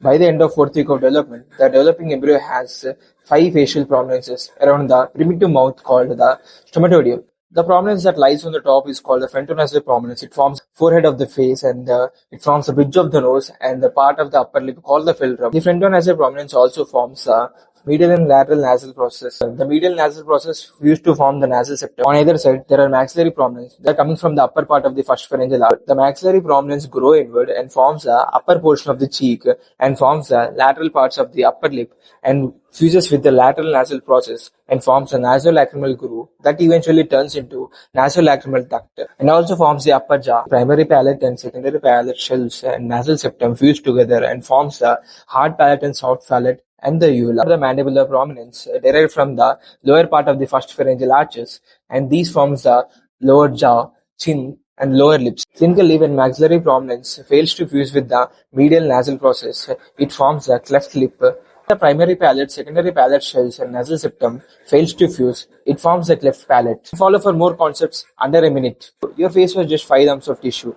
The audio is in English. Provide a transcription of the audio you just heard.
By the end of fourth week of development, the developing embryo has five facial prominences around the primitive mouth called the stomatodium. The prominence that lies on the top is called the frontonasal prominence. It forms the forehead of the face and it forms the bridge of the nose and the part of the upper lip called the philtrum. The frontonasal prominence also forms the medial and lateral nasal process. The medial nasal process used to form the nasal septum. On either side, there are maxillary prominence. They are coming from the upper part of the first pharyngeal arch. The maxillary prominence grow inward and forms the upper portion of the cheek and forms the lateral parts of the upper lip and fuses with the lateral nasal process and forms a nasolacrimal groove that eventually turns into nasolacrimal duct and also forms the upper jaw. Primary palate and secondary palate shells and nasal septum fuse together and forms the hard palate and soft palate and the uvula. The mandibular prominence derived from the lower part of the first pharyngeal arches, and these forms the lower jaw, chin, and lower lips. Clinically, when maxillary prominence fails to fuse with the medial nasal process, it forms a cleft lip. The primary palate, secondary palate shells, and nasal septum fails to fuse, it forms a cleft palate. Follow for more concepts under a minute. Your face was just 5 lumps of tissue.